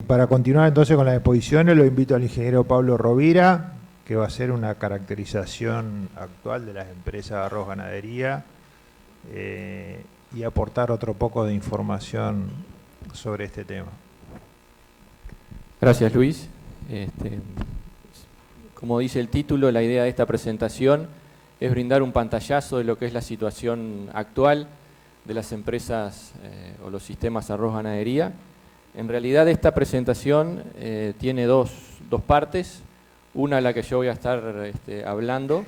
Para continuar entonces con las exposiciones, lo invito al ingeniero Pablo Rovira, que va a hacer una caracterización actual de las empresas de arroz ganadería y aportar otro poco de información sobre este tema. Gracias, Luis. Como dice el título, la idea de esta presentación es brindar un pantallazo de lo que es la situación actual de las empresas o los sistemas arroz ganadería. En realidad esta presentación tiene dos partes. Una la que yo voy a estar hablando,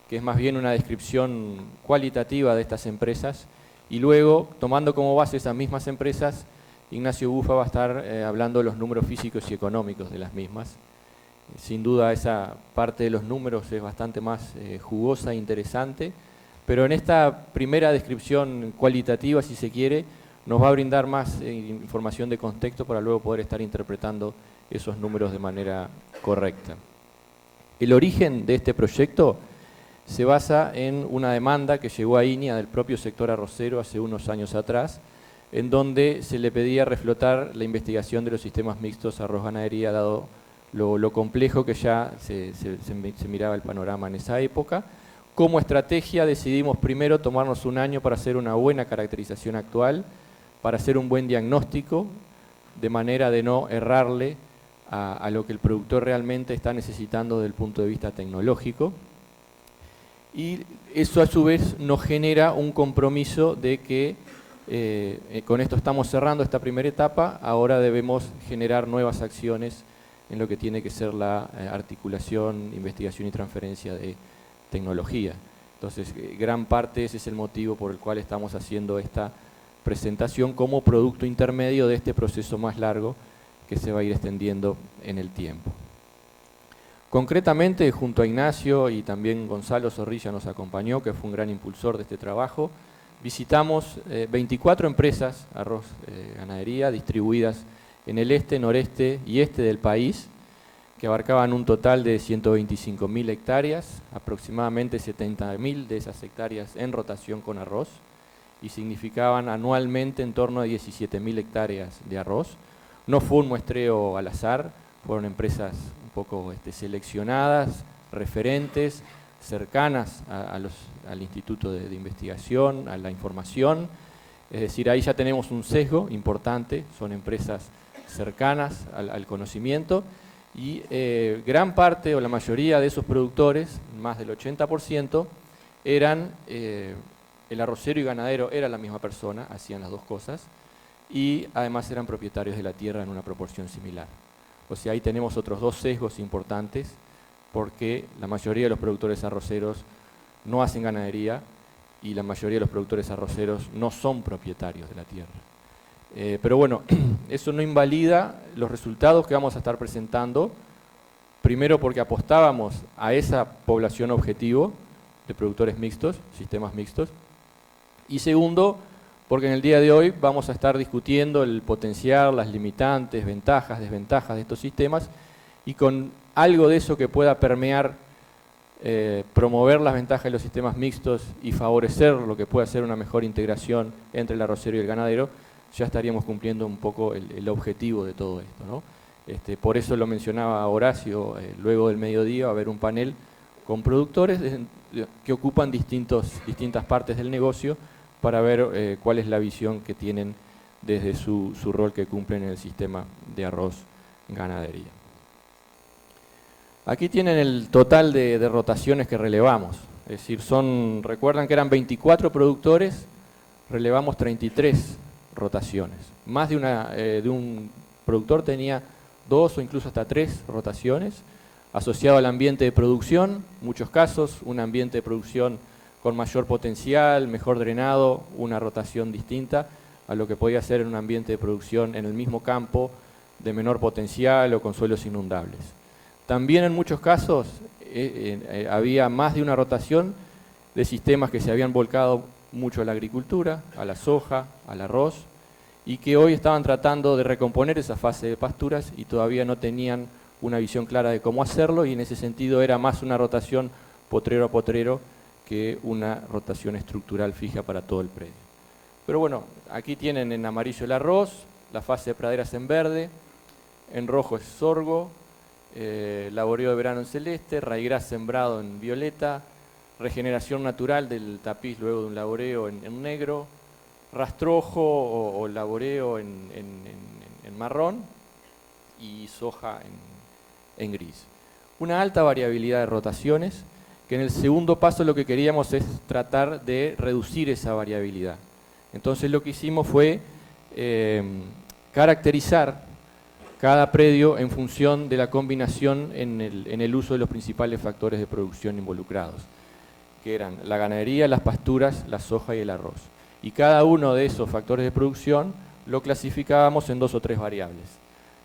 que es más bien una descripción cualitativa de estas empresas, y luego, tomando como base esas mismas empresas, Ignacio Bufa va a estar hablando de los números físicos y económicos de las mismas. Sin duda esa parte de los números es bastante más jugosa e interesante, pero en esta primera descripción cualitativa, si se quiere, nos va a brindar más información de contexto para luego poder estar interpretando esos números de manera correcta. El origen de este proyecto se basa en una demanda que llegó a INIA del propio sector arrocero hace unos años atrás, en donde se le pedía reflotar la investigación de los sistemas mixtos arroz-ganadería, dado lo complejo que ya se miraba el panorama en esa época. Como estrategia decidimos primero tomarnos un año para hacer una buena caracterización actual, para hacer un buen diagnóstico, de manera de no errarle a lo que el productor realmente está necesitando desde el punto de vista tecnológico. Y eso a su vez nos genera un compromiso de que con esto estamos cerrando esta primera etapa, ahora debemos generar nuevas acciones en lo que tiene que ser la articulación, investigación y transferencia de tecnología. Entonces, gran parte ese es el motivo por el cual estamos haciendo esta presentación como producto intermedio de este proceso más largo que se va a ir extendiendo en el tiempo. Concretamente, junto a Ignacio y también Gonzalo Zorrilla nos acompañó, que fue un gran impulsor de este trabajo, visitamos 24 empresas arroz ganadería distribuidas en el este, noreste y este del país, que abarcaban un total de 125.000 hectáreas, aproximadamente 70.000 de esas hectáreas en rotación con arroz, y significaban anualmente en torno a 17.000 hectáreas de arroz. No fue un muestreo al azar, fueron empresas un poco seleccionadas, referentes, cercanas al Instituto de Investigación, a la información. Es decir, ahí ya tenemos un sesgo importante, son empresas cercanas al conocimiento, y gran parte o la mayoría de esos productores, más del 80%, eran, el arrocero y ganadero era la misma persona, hacían las dos cosas, y además eran propietarios de la tierra en una proporción similar. O sea, ahí tenemos otros dos sesgos importantes, porque la mayoría de los productores arroceros no hacen ganadería y la mayoría de los productores arroceros no son propietarios de la tierra. Pero bueno, eso no invalida los resultados que vamos a estar presentando, primero porque apostábamos a esa población objetivo de productores mixtos, sistemas mixtos, y segundo, porque en el día de hoy vamos a estar discutiendo el potencial, las limitantes, ventajas, desventajas de estos sistemas, y con algo de eso que pueda permear, promover las ventajas de los sistemas mixtos y favorecer lo que pueda ser una mejor integración entre el arrocero y el ganadero, ya estaríamos cumpliendo un poco el objetivo de todo esto, ¿no? Por eso lo mencionaba Horacio, luego del mediodía va a haber un panel con productores que ocupan distintas partes del negocio para ver cuál es la visión que tienen desde su rol que cumplen en el sistema de arroz ganadería. Aquí tienen el total de rotaciones que relevamos, es decir, recuerdan que eran 24 productores, relevamos 33 rotaciones. Más de un productor tenía 2 o incluso hasta 3 rotaciones, asociado al ambiente de producción, en muchos casos un ambiente de producción con mayor potencial, mejor drenado, una rotación distinta a lo que podía ser en un ambiente de producción en el mismo campo de menor potencial o con suelos inundables. También en muchos casos había más de una rotación de sistemas que se habían volcado mucho a la agricultura, a la soja, al arroz, y que hoy estaban tratando de recomponer esa fase de pasturas y todavía no tenían una visión clara de cómo hacerlo, y en ese sentido era más una rotación potrero a potrero que una rotación estructural fija para todo el predio. Pero bueno, aquí tienen en amarillo el arroz, la fase de praderas en verde, en rojo es sorgo, laboreo de verano en celeste, raigras sembrado en violeta, regeneración natural del tapiz luego de un laboreo en negro, rastrojo o laboreo en marrón y soja en gris. Una alta variabilidad de rotaciones, que en el segundo paso lo que queríamos es tratar de reducir esa variabilidad. Entonces lo que hicimos fue caracterizar cada predio en función de la combinación en el uso de los principales factores de producción involucrados, que eran la ganadería, las pasturas, la soja y el arroz. Y cada uno de esos factores de producción lo clasificábamos en 2 o 3 variables.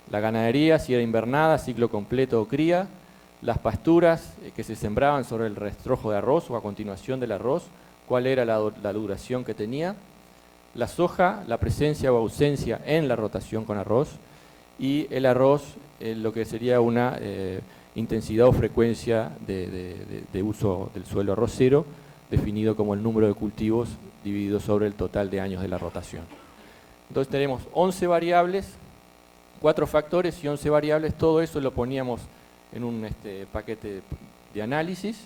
La ganadería, si era invernada, ciclo completo o cría, las pasturas que se sembraban sobre el rastrojo de arroz o a continuación del arroz, cuál era la duración que tenía, la soja, la presencia o ausencia en la rotación con arroz, y el arroz, lo que sería una intensidad o frecuencia de uso del suelo arrocero, definido como el número de cultivos dividido sobre el total de años de la rotación. Entonces tenemos 11 variables, 4 factores y 11 variables, todo eso lo poníamos en un paquete de análisis,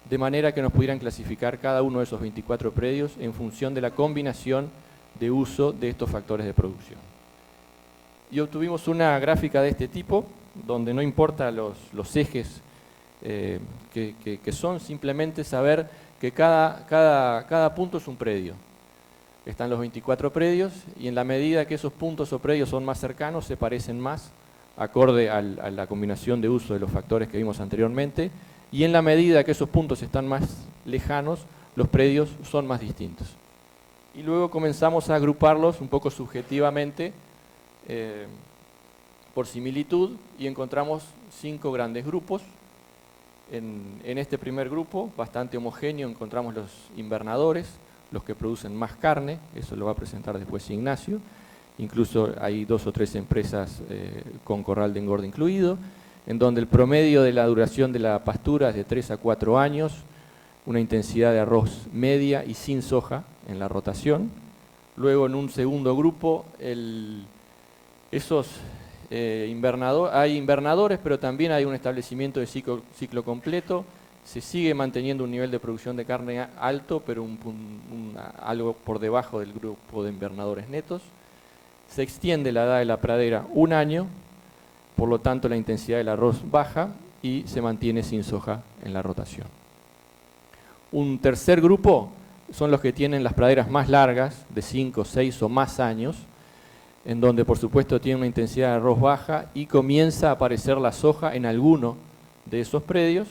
de manera que nos pudieran clasificar cada uno de esos 24 predios en función de la combinación de uso de estos factores de producción. Y obtuvimos una gráfica de este tipo, donde no importa los ejes que son, simplemente saber que cada punto es un predio. Están los 24 predios y en la medida que esos puntos o predios son más cercanos, se parecen más, acorde a la combinación de uso de los factores que vimos anteriormente, y en la medida que esos puntos están más lejanos, los predios son más distintos. Y luego comenzamos a agruparlos un poco subjetivamente por similitud y encontramos 5 grandes grupos. En este primer grupo, bastante homogéneo, encontramos los invernadores, los que producen más carne, eso lo va a presentar después Ignacio. Incluso hay 2 o 3 empresas con corral de engorde incluido, en donde el promedio de la duración de la pastura es de 3 a 4 años, una intensidad de arroz media y sin soja en la rotación. Luego en un segundo grupo, hay invernadores, pero también hay un establecimiento de ciclo completo. Se sigue manteniendo un nivel de producción de carne alto, pero algo por debajo del grupo de invernadores netos. Se extiende la edad de la pradera 1 año, por lo tanto la intensidad del arroz baja y se mantiene sin soja en la rotación. Un tercer grupo son los que tienen las praderas más largas, de 5, 6 o más años, en donde por supuesto tiene una intensidad de arroz baja y comienza a aparecer la soja en alguno de esos predios.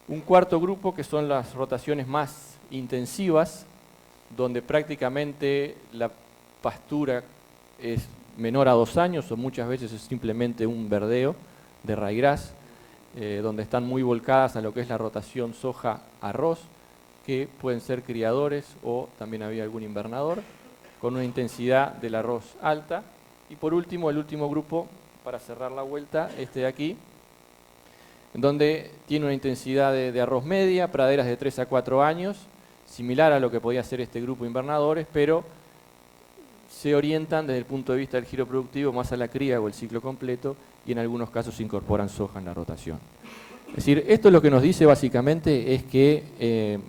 Un cuarto grupo que son las rotaciones más intensivas, donde prácticamente la pastura es menor a 2 años o muchas veces es simplemente un verdeo de raigras, donde están muy volcadas a lo que es la rotación soja-arroz, que pueden ser criadores o también había algún invernador, con una intensidad del arroz alta. Y por último, el último grupo, para cerrar la vuelta, este de aquí, en donde tiene una intensidad de arroz media, praderas de 3 a 4 años, similar a lo que podía ser este grupo de invernadores, pero se orientan desde el punto de vista del giro productivo más a la cría o el ciclo completo, y en algunos casos incorporan soja en la rotación. Es decir, esto lo que nos dice básicamente es que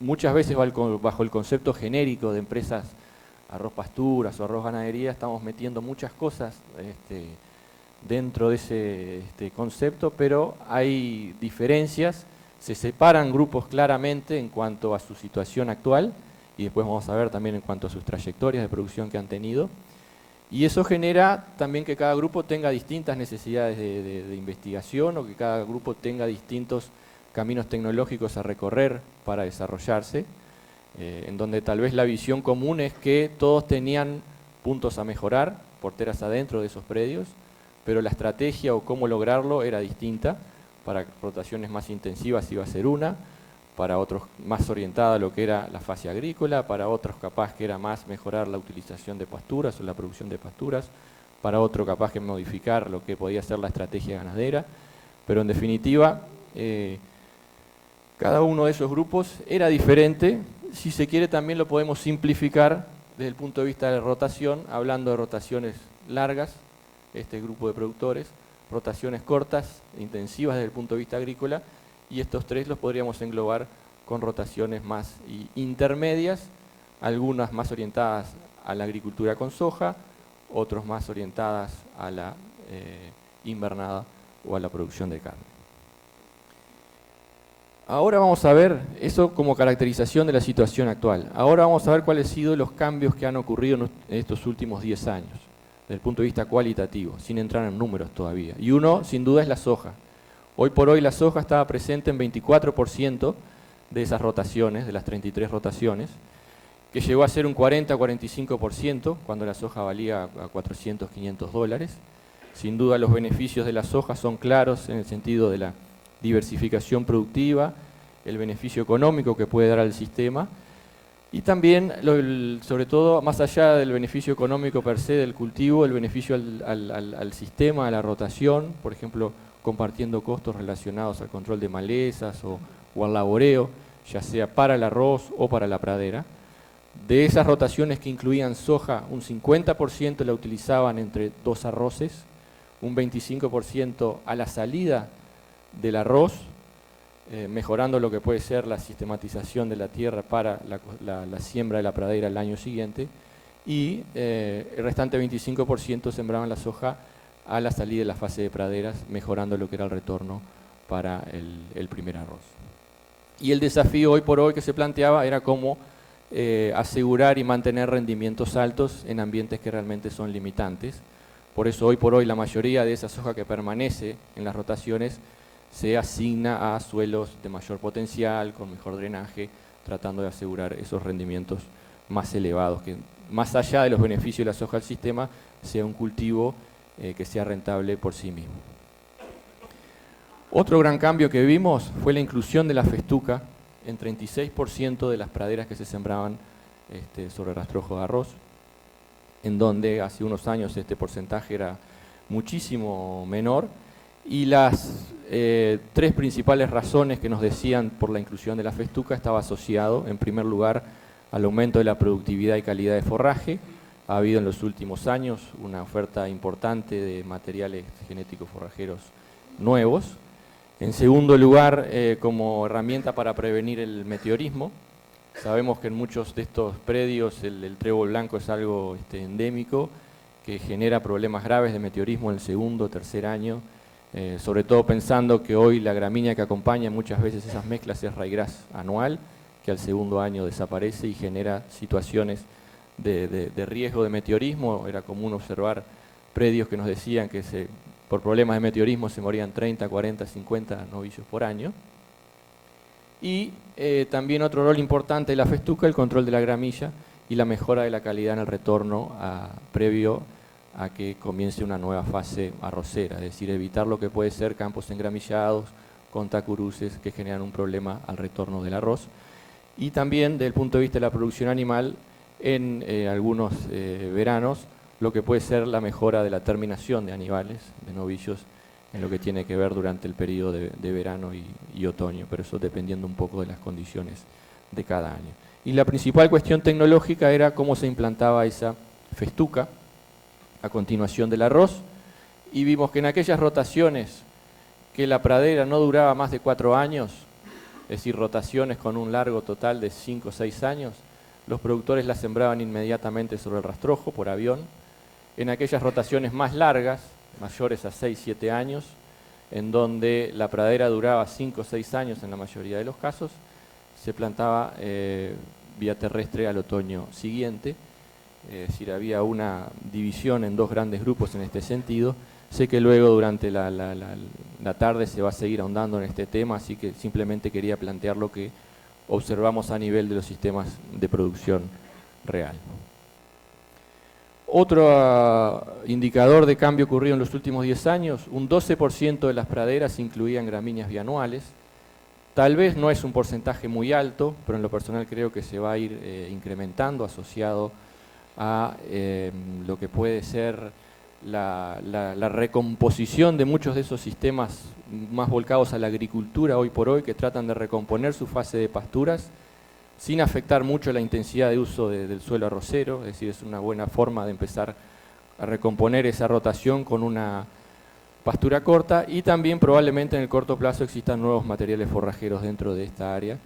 muchas veces bajo el concepto genérico de empresas arroz pasturas o arroz ganadería, estamos metiendo muchas cosas dentro de ese concepto, pero hay diferencias, se separan grupos claramente en cuanto a su situación actual, y después vamos a ver también en cuanto a sus trayectorias de producción que han tenido, y eso genera también que cada grupo tenga distintas necesidades de investigación, o que cada grupo tenga distintos caminos tecnológicos a recorrer para desarrollarse, en donde tal vez la visión común es que todos tenían puntos a mejorar, porteras adentro de esos predios, pero la estrategia o cómo lograrlo era distinta. Para rotaciones más intensivas iba a ser una, para otros más orientada a lo que era la fase agrícola, para otros capaz que era más mejorar la utilización de pasturas o la producción de pasturas, para otro capaz que modificar lo que podía ser la estrategia ganadera, pero en definitiva cada uno de esos grupos era diferente. Si se quiere también lo podemos simplificar desde el punto de vista de rotación, hablando de rotaciones largas, este grupo de productores, rotaciones cortas, intensivas desde el punto de vista agrícola, y estos tres los podríamos englobar con rotaciones más intermedias, algunas más orientadas a la agricultura con soja, otros más orientadas a la invernada o a la producción de carne. Ahora vamos a ver eso como caracterización de la situación actual. Ahora vamos a ver cuáles han sido los cambios que han ocurrido en estos últimos 10 años, desde el punto de vista cualitativo, sin entrar en números todavía. Y uno, sin duda, es la soja. Hoy por hoy la soja estaba presente en 24% de esas rotaciones, de las 33 rotaciones, que llegó a ser un 40-45% cuando la soja valía a 400, 500 dólares. Sin duda los beneficios de la soja son claros en el sentido de la diversificación productiva, el beneficio económico que puede dar al sistema y también, sobre todo, más allá del beneficio económico per se del cultivo, el beneficio al sistema, a la rotación, por ejemplo, compartiendo costos relacionados al control de malezas o al laboreo, ya sea para el arroz o para la pradera. De esas rotaciones que incluían soja, un 50% la utilizaban entre dos arroces, un 25% a la salida del arroz, mejorando lo que puede ser la sistematización de la tierra para la siembra de la pradera el año siguiente, y el restante 25% sembraban la soja a la salida de la fase de praderas, mejorando lo que era el retorno para el primer arroz. Y el desafío hoy por hoy que se planteaba era cómo asegurar y mantener rendimientos altos en ambientes que realmente son limitantes. Por eso hoy por hoy la mayoría de esa soja que permanece en las rotaciones se asigna a suelos de mayor potencial, con mejor drenaje, tratando de asegurar esos rendimientos más elevados, que más allá de los beneficios de la soja al sistema, sea un cultivo que sea rentable por sí mismo. Otro gran cambio que vimos fue la inclusión de la festuca en 36% de las praderas que se sembraban sobre rastrojo de arroz, en donde hace unos años este porcentaje era muchísimo menor, y las tres principales razones que nos decían por la inclusión de la festuca estaba asociado, en primer lugar, al aumento de la productividad y calidad de forraje. Ha habido en los últimos años una oferta importante de materiales genéticos forrajeros nuevos. En segundo lugar, como herramienta para prevenir el meteorismo. Sabemos que en muchos de estos predios el trébol blanco es algo endémico que genera problemas graves de meteorismo en el segundo o tercer año, sobre todo pensando que hoy la gramínea que acompaña muchas veces esas mezclas es ryegrass anual, que al segundo año desaparece y genera situaciones de riesgo de meteorismo. Era común observar predios que nos decían que por problemas de meteorismo se morían 30, 40, 50 novillos por año. Y también otro rol importante de la festuca, el control de la gramilla y la mejora de la calidad en el retorno previo a que comience una nueva fase arrocera, es decir, evitar lo que puede ser campos engramillados con tacuruces que generan un problema al retorno del arroz. Y también desde el punto de vista de la producción animal, en algunos veranos, lo que puede ser la mejora de la terminación de animales, de novillos, en lo que tiene que ver durante el periodo de verano y otoño, pero eso dependiendo un poco de las condiciones de cada año. Y la principal cuestión tecnológica era cómo se implantaba esa festuca a continuación del arroz, y vimos que en aquellas rotaciones que la pradera no duraba más de 4 años, es decir, rotaciones con un largo total de 5 o 6 años, los productores la sembraban inmediatamente sobre el rastrojo por avión. En aquellas rotaciones más largas, mayores a 6-7 años, en donde la pradera duraba 5 o 6 años en la mayoría de los casos, se plantaba vía terrestre al otoño siguiente. Es decir, había una división en dos grandes grupos en este sentido. Sé que luego durante la tarde se va a seguir ahondando en este tema, así que simplemente quería plantear lo que observamos a nivel de los sistemas de producción real. Otro indicador de cambio ocurrido en los últimos 10 años, un 12% de las praderas incluían gramíneas bianuales. Tal vez no es un porcentaje muy alto, pero en lo personal creo que se va a ir incrementando asociado a lo que puede ser la recomposición de muchos de esos sistemas más volcados a la agricultura hoy por hoy, que tratan de recomponer su fase de pasturas sin afectar mucho la intensidad de uso del suelo arrocero. Es decir, es una buena forma de empezar recomponer esa rotación con una pastura corta, y también probablemente en el corto plazo existan nuevos materiales forrajeros dentro de esta área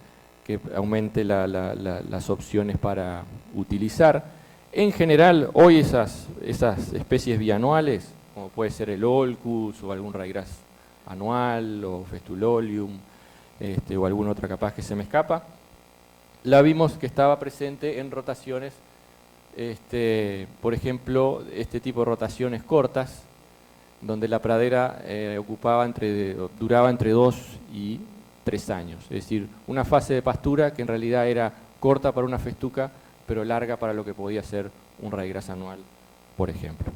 que aumente las opciones para utilizar. En general, hoy esas especies bianuales, como puede ser el Olcus o algún ryegrass anual o Festulolium, o alguna otra capaz que se me escapa, la vimos que estaba presente en rotaciones, por ejemplo, este tipo de rotaciones cortas, donde la pradera duraba entre 2 y 3 años. Es decir, una fase de pastura que en realidad era corta para una festuca, pero larga para lo que podía ser un ryegrass anual, por ejemplo.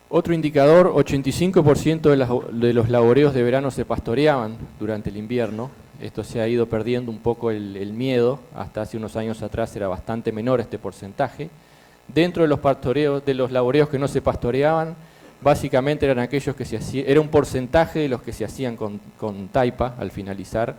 Otro indicador, 85% de los laboreos de verano se pastoreaban durante el invierno. Esto se ha ido perdiendo un poco el miedo, hasta hace unos años atrás era bastante menor este porcentaje. Dentro de los laboreos que no se pastoreaban, básicamente eran aquellos que era un porcentaje de los que se hacían con taipa al finalizar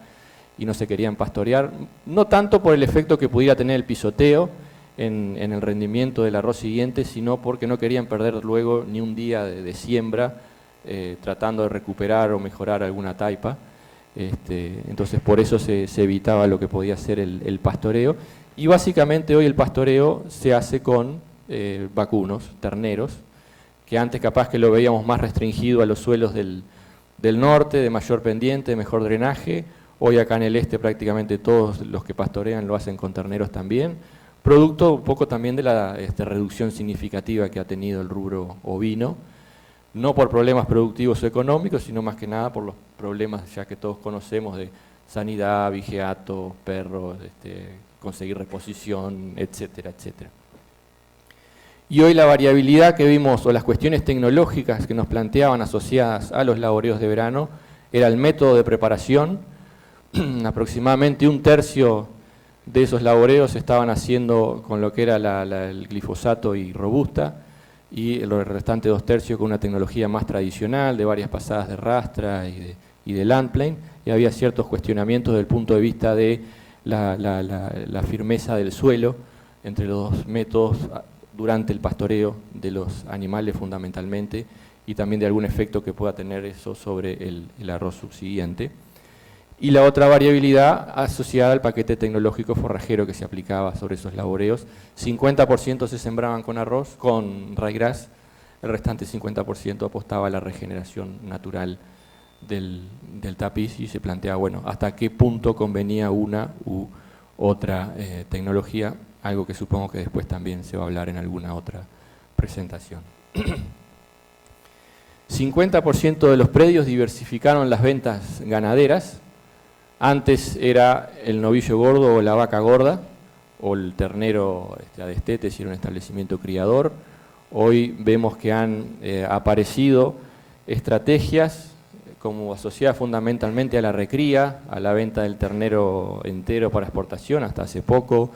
y no se querían pastorear, no tanto por el efecto que pudiera tener el pisoteo en el rendimiento del arroz siguiente, sino porque no querían perder luego ni un día de siembra tratando de recuperar o mejorar alguna taipa. Entonces por eso se evitaba lo que podía ser el pastoreo, y básicamente hoy el pastoreo se hace con vacunos, terneros, que antes capaz que lo veíamos más restringido a los suelos del norte, de mayor pendiente, de mejor drenaje. Hoy acá en el este prácticamente todos los que pastorean lo hacen con terneros también, producto un poco también de la reducción significativa que ha tenido el rubro ovino, no por problemas productivos o económicos, sino más que nada por los problemas ya que todos conocemos de sanidad, vigiato, perros, conseguir reposición, etcétera, etcétera. Y hoy la variabilidad que vimos, o las cuestiones tecnológicas que nos planteaban asociadas a los laboreos de verano, era el método de preparación. Aproximadamente 1/3 de esos laboreos se estaban haciendo con lo que era el glifosato y robusta, y el restante 2/3 con una tecnología más tradicional, de varias pasadas de rastra y de landplane, y había ciertos cuestionamientos desde el punto de vista de la firmeza del suelo entre los dos métodos durante el pastoreo de los animales fundamentalmente, y también de algún efecto que pueda tener eso sobre el arroz subsiguiente. Y la otra variabilidad asociada al paquete tecnológico forrajero que se aplicaba sobre esos laboreos. 50% se sembraban con arroz, con ryegrass, el restante 50% apostaba a la regeneración natural del tapiz, y se plantea, bueno, hasta qué punto convenía una u otra tecnología, algo que supongo que después también se va a hablar en alguna otra presentación. 50% de los predios diversificaron las ventas ganaderas. Antes era el novillo gordo o la vaca gorda, o el ternero a destete si era un establecimiento criador. Hoy vemos que han aparecido estrategias como asociadas fundamentalmente a la recría, a la venta del ternero entero para exportación hasta hace poco,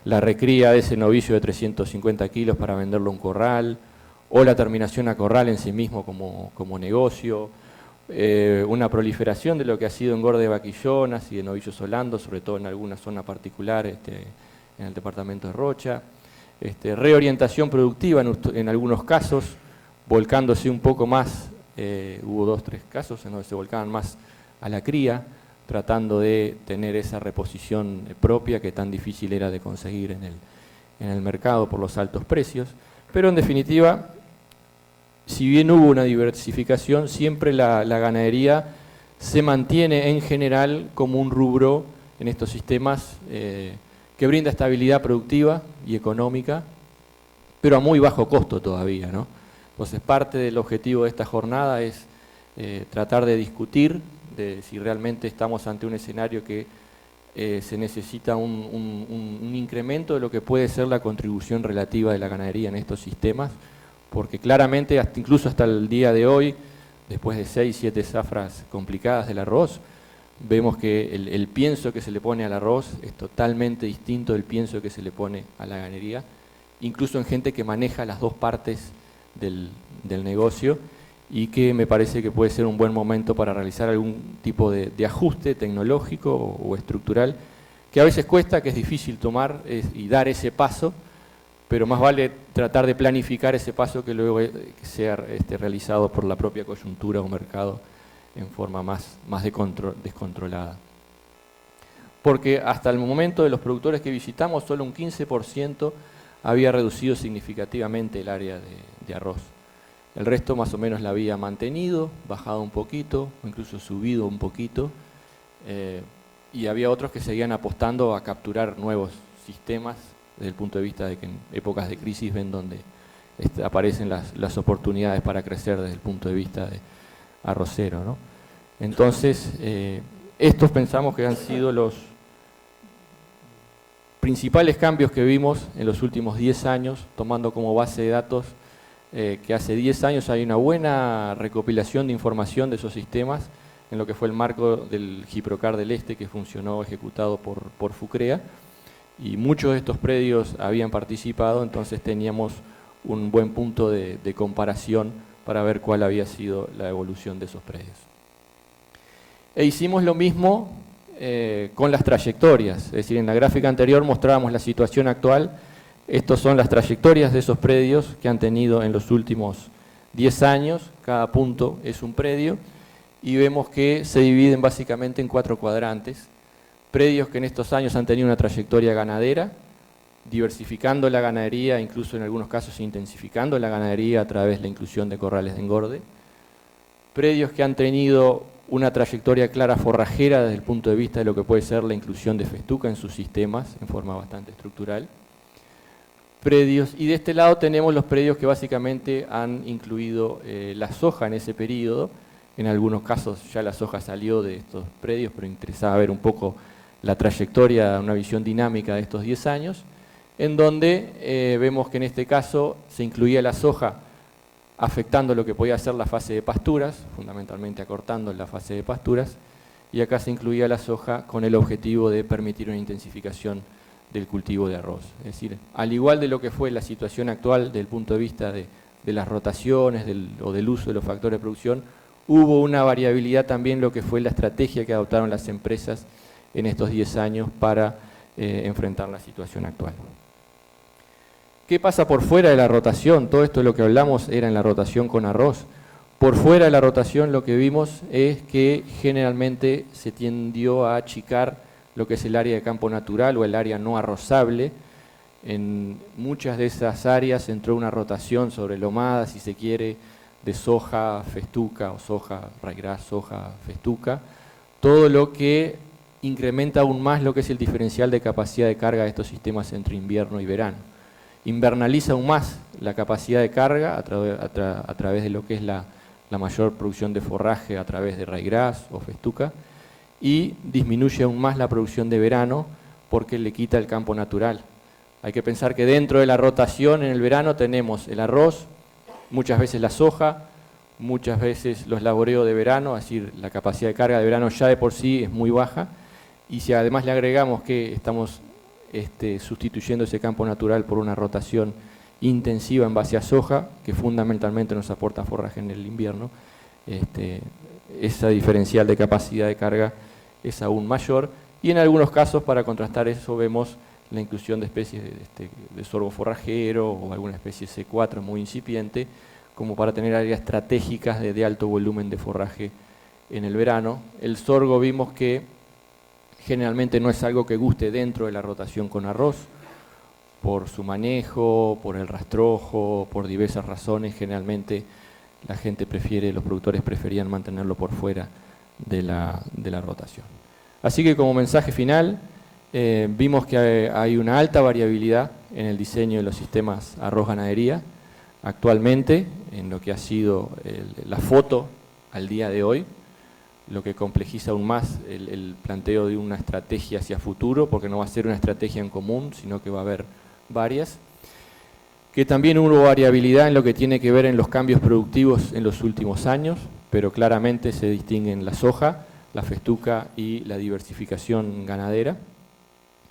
la recría de ese novillo de 350 kilos para venderlo a un corral, o la terminación a corral en sí mismo como negocio, una proliferación de lo que ha sido engorde de vaquillonas y de novillos holandos, sobre todo en alguna zona particular en el departamento de Rocha, reorientación productiva en algunos casos, volcándose un poco más, hubo 2 o 3 casos en donde se volcaban más a la cría, tratando de tener esa reposición propia que tan difícil era de conseguir en el mercado por los altos precios, pero en definitiva, si bien hubo una diversificación, siempre la ganadería se mantiene en general como un rubro en estos sistemas que brinda estabilidad productiva y económica, pero a muy bajo costo todavía, ¿no? Entonces parte del objetivo de esta jornada es tratar de discutir de si realmente estamos ante un escenario que se necesita un incremento de lo que puede ser la contribución relativa de la ganadería en estos sistemas, porque claramente incluso hasta el día de hoy, después de 6 o 7 zafras complicadas del arroz, vemos que el pienso que se le pone al arroz es totalmente distinto del pienso que se le pone a la ganadería, incluso en gente que maneja las dos partes del negocio, y que me parece que puede ser un buen momento para realizar algún tipo de ajuste tecnológico o estructural, que a veces cuesta, que es difícil tomar y dar ese paso, pero más vale tratar de planificar ese paso que luego sea realizado por la propia coyuntura o mercado en forma más descontrolada. Porque hasta el momento de los productores que visitamos, solo un 15% había reducido significativamente el área de arroz. El resto más o menos la había mantenido, bajado un poquito, o incluso subido un poquito, y había otros que seguían apostando a capturar nuevos sistemas desde el punto de vista de que en épocas de crisis ven donde aparecen las oportunidades para crecer desde el punto de vista de arrocero, ¿no? Entonces, estos pensamos que han sido los principales cambios que vimos en los últimos 10 años, tomando como base de datos que hace 10 años hay una buena recopilación de información de esos sistemas en lo que fue el marco del Giprocar del Este, que funcionó ejecutado por FUCREA, y muchos de estos predios habían participado, entonces teníamos un buen punto de comparación para ver cuál había sido la evolución de esos predios. E hicimos lo mismo con las trayectorias, es decir, en la gráfica anterior mostrábamos la situación actual. Estas son las trayectorias de esos predios que han tenido en los últimos 10 años, cada punto es un predio, y vemos que se dividen básicamente en 4 cuadrantes. Predios que en estos años han tenido una trayectoria ganadera, diversificando la ganadería, incluso en algunos casos intensificando la ganadería a través de la inclusión de corrales de engorde. Predios que han tenido una trayectoria clara forrajera desde el punto de vista de lo que puede ser la inclusión de festuca en sus sistemas en forma bastante estructural. Predios, y de este lado tenemos los predios que básicamente han incluido la soja en ese periodo. En algunos casos ya la soja salió de estos predios, pero interesaba ver un poco la trayectoria, una visión dinámica de estos 10 años, en donde vemos que en este caso se incluía la soja afectando lo que podía ser la fase de pasturas, fundamentalmente acortando la fase de pasturas, y acá se incluía la soja con el objetivo de permitir una intensificación del cultivo de arroz. Es decir, al igual de lo que fue la situación actual desde el punto de vista de las rotaciones o del uso de los factores de producción, hubo una variabilidad también en lo que fue la estrategia que adoptaron las empresas en estos 10 años para enfrentar la situación actual. ¿Qué pasa por fuera de la rotación? Todo esto de lo que hablamos era en la rotación con arroz. Por fuera de la rotación lo que vimos es que generalmente se tendió a achicar lo que es el área de campo natural o el área no arrozable. En muchas de esas áreas entró una rotación sobre lomada, si se quiere, de soja, festuca o soja, raigras, soja, festuca. Todo lo que incrementa aún más lo que es el diferencial de capacidad de carga de estos sistemas entre invierno y verano. Invernaliza aún más la capacidad de carga a través de lo que es la mayor producción de forraje a través de raigras o festuca, y disminuye aún más la producción de verano porque le quita el campo natural. Hay que pensar que dentro de la rotación en el verano tenemos el arroz, muchas veces la soja, muchas veces los laboreos de verano, es decir, la capacidad de carga de verano ya de por sí es muy baja, y si además le agregamos que estamos sustituyendo ese campo natural por una rotación intensiva en base a soja, que fundamentalmente nos aporta forraje en el invierno, esa diferencial de capacidad de carga es aún mayor, y en algunos casos, para contrastar eso, vemos la inclusión de especies de sorgo forrajero o alguna especie C4 muy incipiente, como para tener áreas estratégicas de alto volumen de forraje en el verano. El sorgo vimos que generalmente no es algo que guste dentro de la rotación con arroz, por su manejo, por el rastrojo, por diversas razones. Generalmente la gente los productores preferían mantenerlo por fuera de la rotación. Así que como mensaje final, vimos que hay una alta variabilidad en el diseño de los sistemas arroz-ganadería actualmente, en lo que ha sido la foto al día de hoy, lo que complejiza aún más el planteo de una estrategia hacia futuro, porque no va a ser una estrategia en común, sino que va a haber varias. Que también hubo variabilidad en lo que tiene que ver en los cambios productivos en los últimos años, pero claramente se distinguen la soja, la festuca y la diversificación ganadera,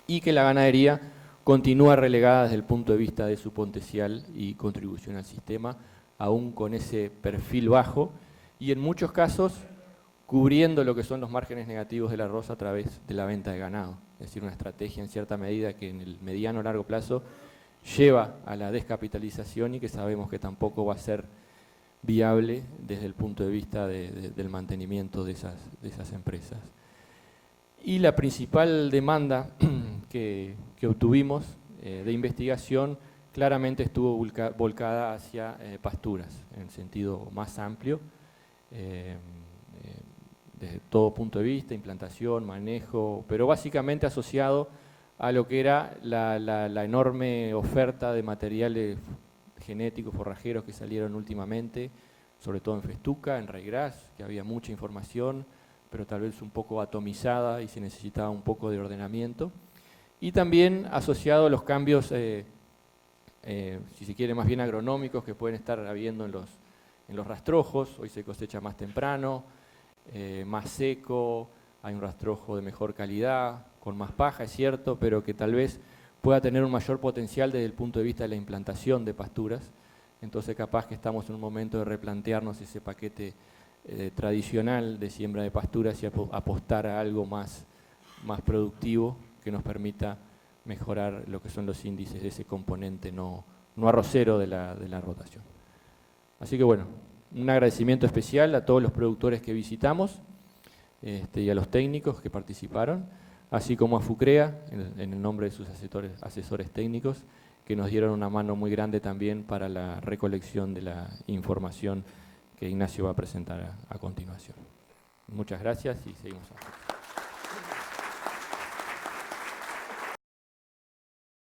y que la ganadería continúa relegada desde el punto de vista de su potencial y contribución al sistema, aún con ese perfil bajo, y en muchos casos cubriendo lo que son los márgenes negativos del arroz a través de la venta de ganado. Es decir, una estrategia en cierta medida que en el mediano o largo plazo lleva a la descapitalización y que sabemos que tampoco va a ser viable desde el punto de vista del mantenimiento de esas empresas. Y la principal demanda que obtuvimos de investigación claramente estuvo volcada hacia pasturas, en el sentido más amplio, desde todo punto de vista, implantación, manejo, pero básicamente asociado a lo que era la enorme oferta de materiales genéticos forrajeros que salieron últimamente, sobre todo en festuca, en ryegrass, que había mucha información, pero tal vez un poco atomizada y se necesitaba un poco de ordenamiento. Y también asociado a los cambios, si se quiere, más bien agronómicos que pueden estar habiendo en los rastrojos. Hoy se cosecha más temprano, más seco, hay un rastrojo de mejor calidad, con más paja, es cierto, pero que tal vez pueda tener un mayor potencial desde el punto de vista de la implantación de pasturas. Entonces capaz que estamos en un momento de replantearnos ese paquete tradicional de siembra de pasturas y apostar a algo más productivo que nos permita mejorar lo que son los índices de ese componente no arrocero de la rotación. Así que bueno, un agradecimiento especial a todos los productores que visitamos y a los técnicos que participaron, así como a FUCREA, en el nombre de sus asesores técnicos, que nos dieron una mano muy grande también para la recolección de la información que Ignacio va a presentar a continuación. Muchas gracias y seguimos adelante.